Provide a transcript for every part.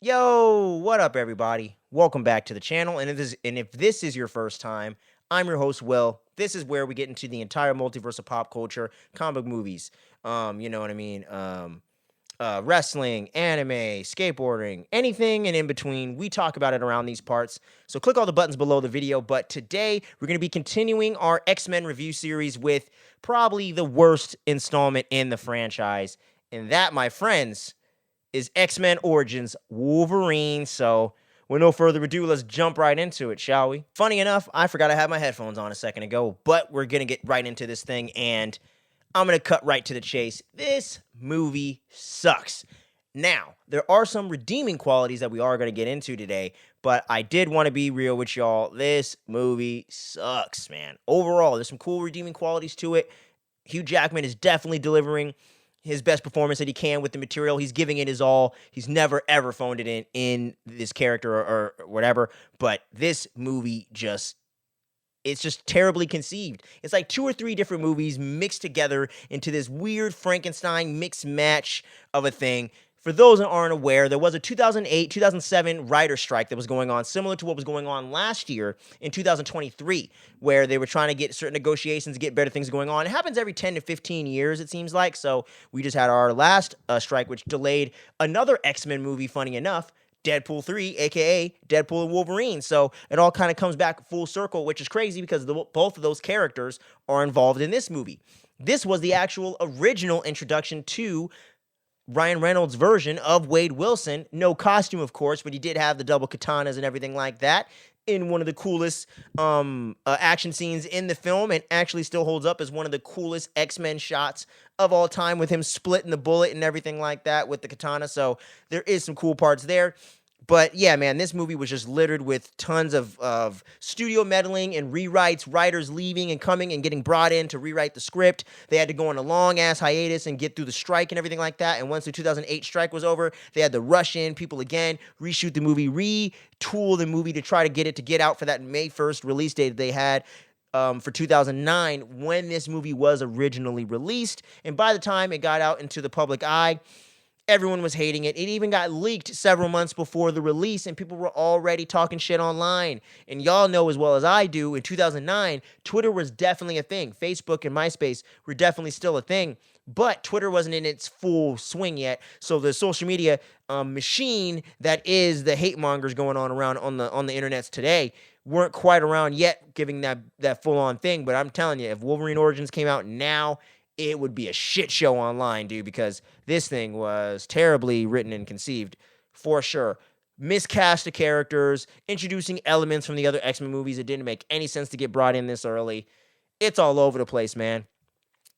Yo, what up, everybody? Welcome back to the channel. And if this is your first time, I'm your host, Will. This is where we get into the entire multiverse of pop culture, comic movies. You know what I mean? Wrestling, anime, skateboarding, anything and in between. We talk about it around these parts. So click all the buttons below the video. But today we're going to be continuing our X-Men review series with probably the worst installment in the franchise, and that, my friends, is X-Men Origins Wolverine. So, with no further ado, let's jump right into it, shall we? Funny enough, I forgot I had my headphones on a second ago, but we're going to get right into this thing, and I'm going to cut right to the chase. This movie sucks. Now, there are some redeeming qualities that we are going to get into today, but I did want to be real with y'all. This movie sucks, man. Overall, there's some cool redeeming qualities to it. Hugh Jackman is definitely delivering his best performance that he can with the material. He's giving it his all. He's never ever phoned it in this character or whatever. But this movie it's just terribly conceived. It's like 2 or 3 different movies mixed together into this weird Frankenstein mixed match of a thing. For those that aren't aware, there was a 2008, 2007 writer strike that was going on, similar to what was going on last year in 2023, where they were trying to get certain negotiations, get better things going on. It happens every 10 to 15 years, it seems like. So we just had our last strike, which delayed another X-Men movie, funny enough, Deadpool 3, aka Deadpool and Wolverine. So it all kind of comes back full circle, which is crazy because both of those characters are involved in this movie. This was the actual original introduction to Ryan Reynolds' version of Wade Wilson. No costume, of course, but he did have the double katanas and everything like that in one of the coolest action scenes in the film, and actually still holds up as one of the coolest X-Men shots of all time, with him splitting the bullet and everything like that with the katana. So there is some cool parts there. But yeah, man, this movie was just littered with tons of studio meddling and rewrites, writers leaving and coming and getting brought in to rewrite the script. They had to go on a long-ass hiatus and get through the strike and everything like that. And once the 2008 strike was over, they had to rush in, people again, reshoot the movie, retool the movie to try to get out for that May 1st release date that they had for 2009 when this movie was originally released. And by the time it got out into the public eye, everyone was hating it. It even got leaked several months before the release, and people were already talking shit online. And y'all know as well as I do, in 2009, Twitter was definitely a thing. Facebook and MySpace were definitely still a thing, but Twitter wasn't in its full swing yet. So the social media machine that is the hate mongers going on around on the internets today weren't quite around yet, giving that full-on thing. But I'm telling you, if Wolverine Origins came out now, it would be a shit show online, dude, because this thing was terribly written and conceived, for sure. Miscast the characters, introducing elements from the other X-Men movies. It didn't make any sense to get brought in this early. It's all over the place, man.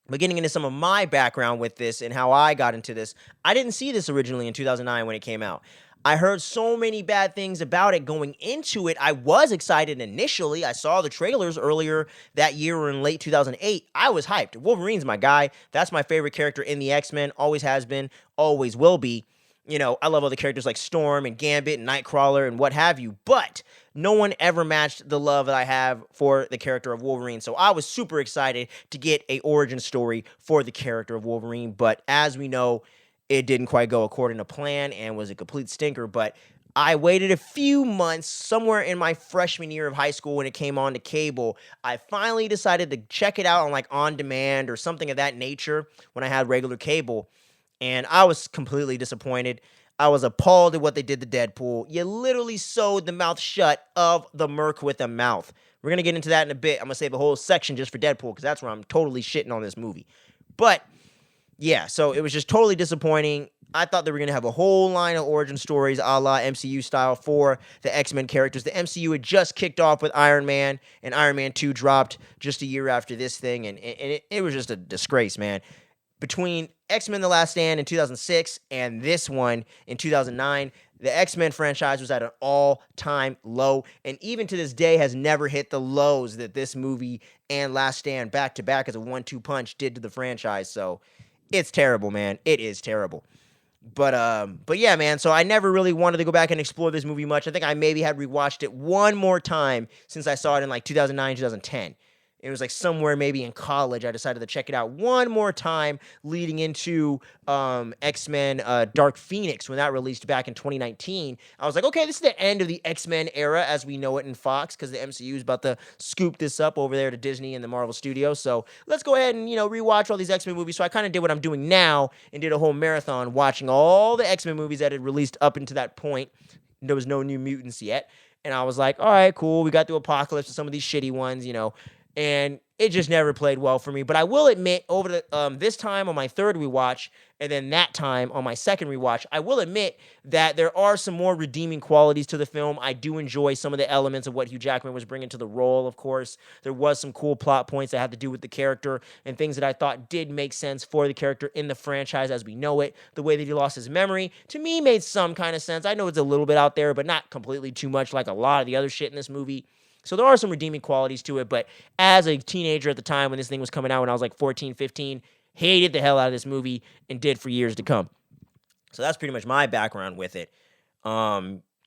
But getting into some of my background with this and how I got into this, I didn't see this originally in 2009 when it came out. I heard so many bad things about it going into it. I was excited initially. I saw the trailers earlier that year or in late 2008. I was hyped. Wolverine's my guy. That's my favorite character in the X-Men. Always has been, always will be. You know, I love other characters like Storm and Gambit and Nightcrawler and what have you, but no one ever matched the love that I have for the character of Wolverine. So I was super excited to get an origin story for the character of Wolverine, but as we know, it didn't quite go according to plan and was a complete stinker. But I waited a few months, somewhere in my freshman year of high school when it came on to cable. I finally decided to check it out on like on demand or something of that nature when I had regular cable. And I was completely disappointed. I was appalled at what they did to Deadpool. You literally sewed the mouth shut of the merc with a mouth. We're going to get into that in a bit. I'm going to save a whole section just for Deadpool because that's where I'm totally shitting on this movie. But yeah, so it was just totally disappointing. I thought they were going to have a whole line of origin stories a la MCU style for the X-Men characters. The MCU had just kicked off with Iron Man, and Iron Man 2 dropped just a year after this thing, and it was just a disgrace, man. Between X-Men The Last Stand in 2006 and this one in 2009, the X-Men franchise was at an all-time low, and even to this day has never hit the lows that this movie and Last Stand back-to-back as a 1-2 punch did to the franchise. So it's terrible, man. It is terrible. But yeah, man, so I never really wanted to go back and explore this movie much. I think I maybe had rewatched it one more time since I saw it in like 2009, 2010. It was like somewhere maybe in college. I decided to check it out one more time leading into X-Men Dark Phoenix when that released back in 2019. I was like, okay, this is the end of the X-Men era as we know it in Fox because the MCU is about to scoop this up over there to Disney and the Marvel Studios. So let's go ahead and, rewatch all these X-Men movies. So I kind of did what I'm doing now and did a whole marathon watching all the X-Men movies that had released up into that point. There was no New Mutants yet. And I was like, all right, cool. We got through Apocalypse and some of these shitty ones, and it just never played well for me. But I will admit, over the this time on my third rewatch, and then that time on my second rewatch, I will admit that there are some more redeeming qualities to the film. I do enjoy some of the elements of what Hugh Jackman was bringing to the role, of course. There was some cool plot points that had to do with the character and things that I thought did make sense for the character in the franchise as we know it. The way that he lost his memory, to me, made some kind of sense. I know it's a little bit out there, but not completely too much like a lot of the other shit in this movie. So there are some redeeming qualities to it, but as a teenager at the time when this thing was coming out when I was like 14, 15, hated the hell out of this movie and did for years to come. So that's pretty much my background with it.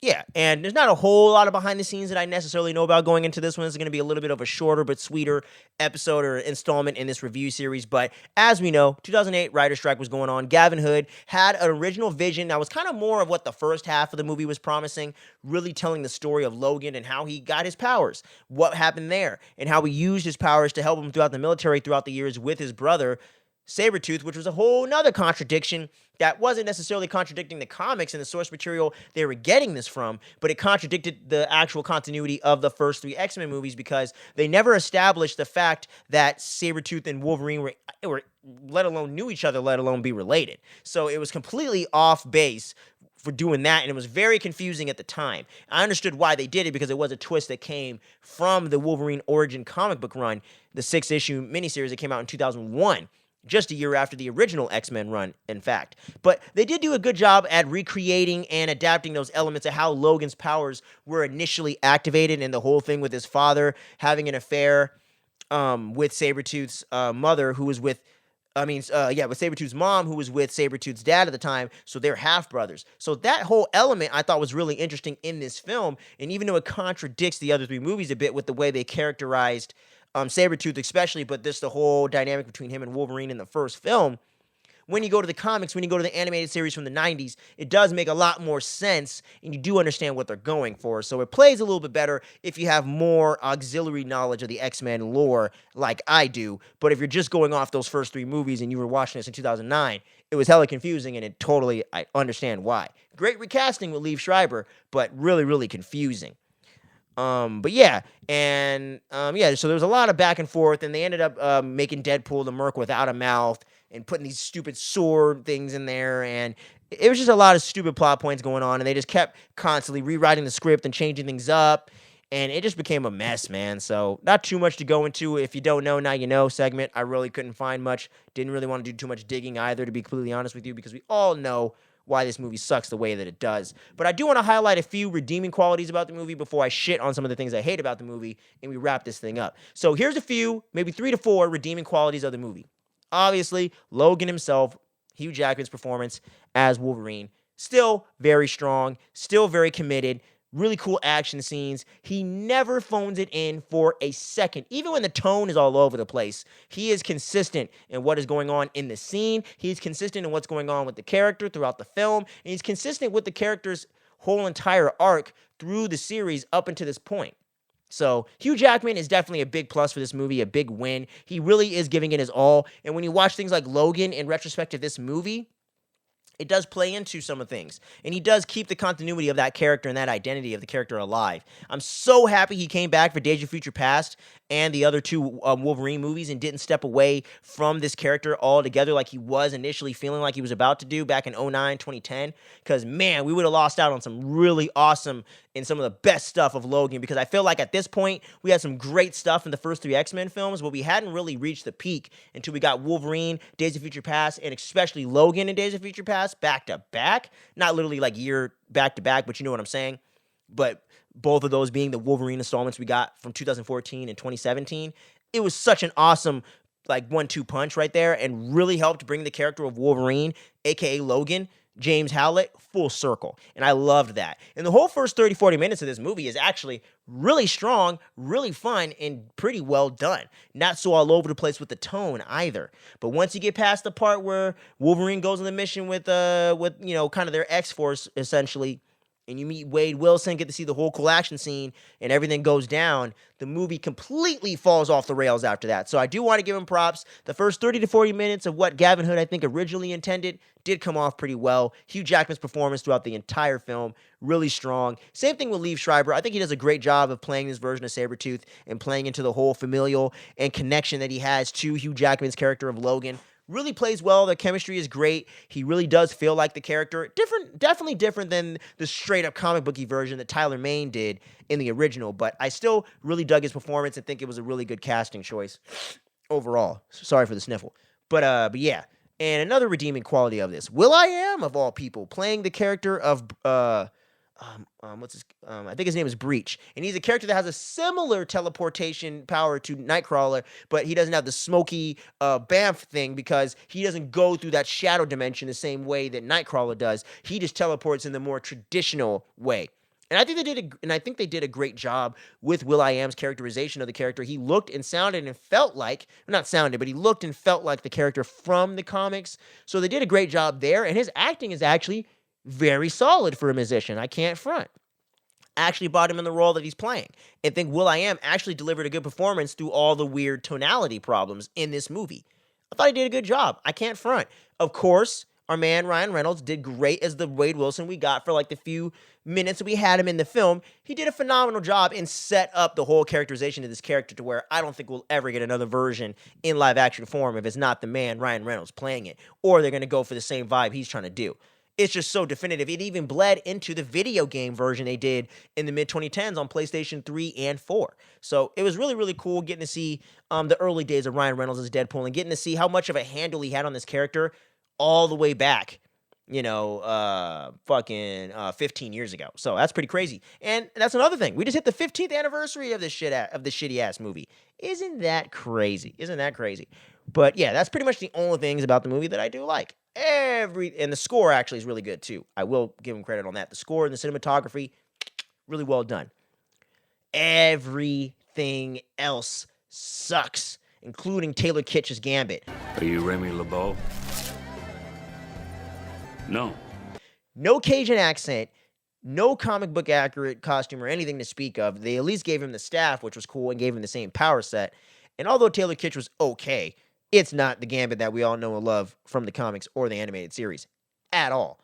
Yeah, and there's not a whole lot of behind the scenes that I necessarily know about going into this one. It's going to be a little bit of a shorter but sweeter episode or installment in this review series. But as we know, 2008 writer strike was going on. Gavin Hood had an original vision that was kind of more of what the first half of the movie was promising, really telling the story of Logan and how he got his powers, what happened there, and how he used his powers to help him throughout the military throughout the years with his brother, Sabretooth, which was a whole nother contradiction that wasn't necessarily contradicting the comics and the source material they were getting this from, but it contradicted the actual continuity of the first three X-Men movies because they never established the fact that Sabretooth and Wolverine were let alone knew each other, let alone be related. So it was completely off base for doing that, and it was very confusing at the time. I understood why they did it because it was a twist that came from the Wolverine origin comic book run, the 6-issue miniseries that came out in 2001. Just a year after the original X-Men run, in fact. But they did do a good job at recreating and adapting those elements of how Logan's powers were initially activated and the whole thing with his father having an affair with Sabretooth's mother who was with Sabretooth's mom, who was with Sabretooth's dad at the time, so they're half-brothers. So that whole element I thought was really interesting in this film, and even though it contradicts the other three movies a bit with the way they characterized Sabretooth especially, but this the whole dynamic between him and Wolverine in the first film, when you go to the comics, when you go to the animated series from the 90s, it does make a lot more sense, and you do understand what they're going for. So it plays a little bit better if you have more auxiliary knowledge of the X-Men lore like I do. But if you're just going off those first three movies and you were watching this in 2009, it was hella confusing, and I understand why. Great recasting with Liev Schreiber, but really, really confusing. So there was a lot of back and forth, and they ended up making Deadpool the Merc without a mouth and putting these stupid sword things in there, and it was just a lot of stupid plot points going on, and they just kept constantly rewriting the script and changing things up, and it just became a mess, man. So not too much to go into. If you don't know, now you know segment. I really couldn't find much. Didn't really want to do too much digging either, to be completely honest with you, because we all know why this movie sucks the way that it does. But I do want to highlight a few redeeming qualities about the movie before I shit on some of the things I hate about the movie, and we wrap this thing up. So here's a few, maybe 3 to 4 redeeming qualities of the movie. Obviously, Logan himself, Hugh Jackman's performance as Wolverine, still very strong, still very committed, really cool action scenes. He never phones it in for a second. Even when the tone is all over the place, he is consistent in what is going on in the scene. He's consistent in what's going on with the character throughout the film. And he's consistent with the character's whole entire arc through the series up until this point. So Hugh Jackman is definitely a big plus for this movie, a big win. He really is giving it his all. And when you watch things like Logan in retrospect to this movie, it does play into some of things. And he does keep the continuity of that character and that identity of the character alive. I'm so happy he came back for Days of Future Past and the other two Wolverine movies and didn't step away from this character altogether like he was initially feeling like he was about to do back in 2009, 2010. Because, man, we would have lost out on some really awesome and some of the best stuff of Logan, because I feel like at this point we had some great stuff in the first 3 X-Men films, but we hadn't really reached the peak until we got Wolverine, Days of Future Past, and especially Logan in Days of Future Past back to back. Not literally like year back to back, but you know what I'm saying. But both of those being the Wolverine installments we got from 2014 and 2017. It was such an awesome like 1-2 punch right there, and really helped bring the character of Wolverine, aka Logan, James Howlett, full circle. And I loved that. And the whole first 30, 40 minutes of this movie is actually really strong, really fun, and pretty well done. Not so all over the place with the tone either. But once you get past the part where Wolverine goes on the mission with kind of their X-Force, essentially, and you meet Wade Wilson, get to see the whole cool action scene, and everything goes down, the movie completely falls off the rails after that. So I do want to give him props. The first 30 to 40 minutes of what Gavin Hood, I think, originally intended did come off pretty well. Hugh Jackman's performance throughout the entire film, really strong. Same thing with Liev Schreiber. I think he does a great job of playing this version of Sabretooth and playing into the whole familial and connection that he has to Hugh Jackman's character of Logan. Really plays well. The chemistry is great. He really does feel like the character. Definitely different than the straight-up comic booky version that Tyler Mane did in the original. But I still really dug his performance and think it was a really good casting choice overall. Sorry for the sniffle. But yeah. And another redeeming quality of this, Will.i.am, of all people, playing the character of I think his name is Breach, and he's a character that has a similar teleportation power to Nightcrawler, but he doesn't have the smoky Bamf thing because he doesn't go through that shadow dimension the same way that Nightcrawler does. He just teleports in the more traditional way. And I think they did a great job with Will.i.am's characterization of the character. He looked and sounded and felt like, not sounded, but he looked and felt like the character from the comics. So they did a great job there, and his acting is actually very solid for a musician. I can't front. Actually bought him in the role that he's playing, and think Will.i.am actually delivered a good performance through all the weird tonality problems in this movie. I thought he did a good job. I can't front. Of course, our man Ryan Reynolds did great as the Wade Wilson we got for like the few minutes that we had him in the film. He did a phenomenal job and set up the whole characterization of this character to where I don't think we'll ever get another version in live action form if it's not the man Ryan Reynolds playing it, or they're going to go for the same vibe he's trying to do. It's just so definitive. It even bled into the video game version they did in the mid-2010s on PlayStation 3 and 4. So it was really, really cool getting to see the early days of Ryan Reynolds as Deadpool and getting to see how much of a handle he had on this character all the way back, 15 years ago. So that's pretty crazy. And that's another thing. We just hit the 15th anniversary of this shitty-ass movie. Isn't that crazy? But yeah, that's pretty much the only things about the movie that I do like. And the score actually is really good too. I will give him credit on that. The score and the cinematography, really well done. Everything else sucks, including Taylor Kitsch's Gambit. Are you Remy LeBeau? No. No Cajun accent, no comic book accurate costume or anything to speak of. They at least gave him the staff, which was cool, and gave him the same power set. And although Taylor Kitsch was okay, it's not the Gambit that we all know and love from the comics or the animated series. At all.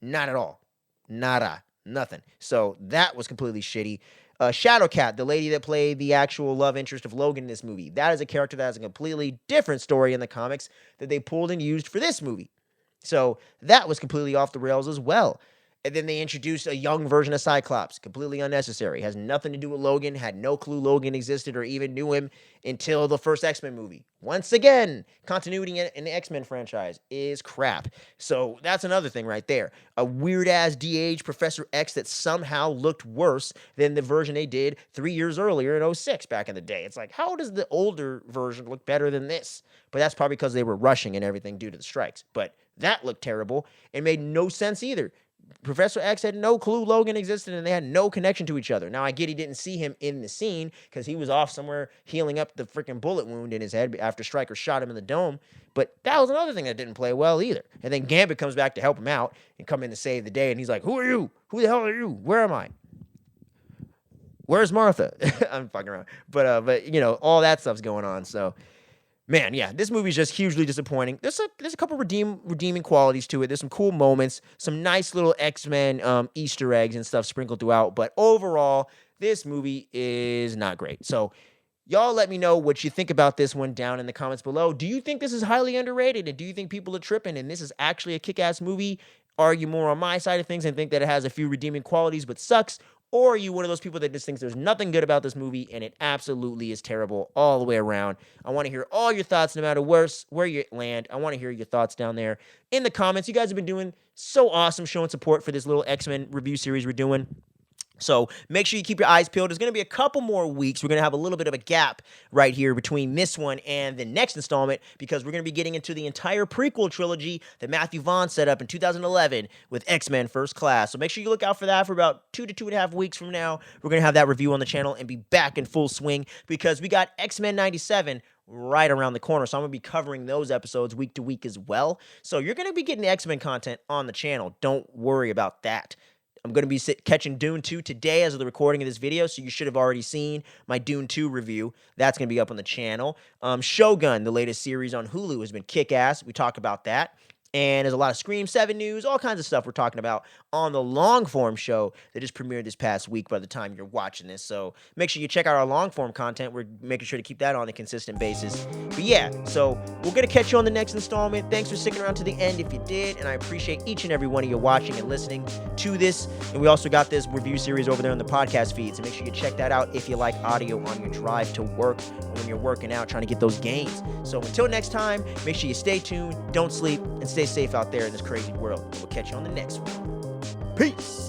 Not at all. Nada. Nothing. So that was completely shitty. Shadowcat, the lady that played the actual love interest of Logan in this movie, that is a character that has a completely different story in the comics that they pulled and used for this movie. So that was completely off the rails as well. And then they introduced a young version of Cyclops, completely unnecessary. Has nothing to do with Logan, had no clue Logan existed or even knew him until the first X-Men movie. Once again, continuity in the X-Men franchise is crap. So that's another thing right there. A weird-ass de-aged Professor X that somehow looked worse than the version they did 3 years earlier in 2006 back in the day. It's like, how does the older version look better than this? But that's probably because they were rushing and everything due to the strikes. But that looked terrible and made no sense either. Professor X had no clue Logan existed, and they had no connection to each other. Now, I get he didn't see him in the scene because he was off somewhere healing up the freaking bullet wound in his head after Stryker shot him in the dome. But that was another thing that didn't play well either. And then Gambit comes back to help him out and come in to save the day, and he's like, "Who are you? Who the hell are you? Where am I? Where's Martha?" I'm fucking around. But all that stuff's going on, so... Man, yeah, this movie's just hugely disappointing. There's a couple redeeming qualities to it. There's some cool moments, some nice little X-Men Easter eggs and stuff sprinkled throughout. But overall, this movie is not great. So y'all let me know what you think about this one down in the comments below. Do you think this is highly underrated? And do you think people are tripping and this is actually a kick-ass movie? Are you more on my side of things and think that it has a few redeeming qualities but sucks? Or are you one of those people that just thinks there's nothing good about this movie and it absolutely is terrible all the way around? I want to hear all your thoughts no matter where you land. I want to hear your thoughts down there in the comments. You guys have been doing so awesome showing support for this little X-Men review series we're doing. So make sure you keep your eyes peeled. There's going to be a couple more weeks. We're going to have a little bit of a gap right here between this one and the next installment because we're going to be getting into the entire prequel trilogy that Matthew Vaughn set up in 2011 with X-Men First Class. So make sure you look out for that for about 2 to 2.5 weeks from now. We're going to have that review on the channel and be back in full swing because we got X-Men 97 right around the corner. So I'm going to be covering those episodes week to week as well. So you're going to be getting the X-Men content on the channel. Don't worry about that. I'm going to be catching Dune 2 today as of the recording of this video, so you should have already seen my Dune 2 review. That's going to be up on the channel. Shogun, the latest series on Hulu, has been kick-ass. We talk about that. And there's a lot of Scream 7 news, all kinds of stuff we're talking about on the long-form show that just premiered this past week by the time you're watching this. So make sure you check out our long-form content. We're making sure to keep that on a consistent basis. But yeah, so we're going to catch you on the next installment. Thanks for sticking around to the end if you did. And I appreciate each and every one of you watching and listening to this. And we also got this review series over there on the podcast feed. So make sure you check that out if you like audio on your drive to work or when you're working out trying to get those gains. So until next time, make sure you stay tuned, don't sleep, and stay safe out there in this crazy world. We'll catch you on the next one. Peace.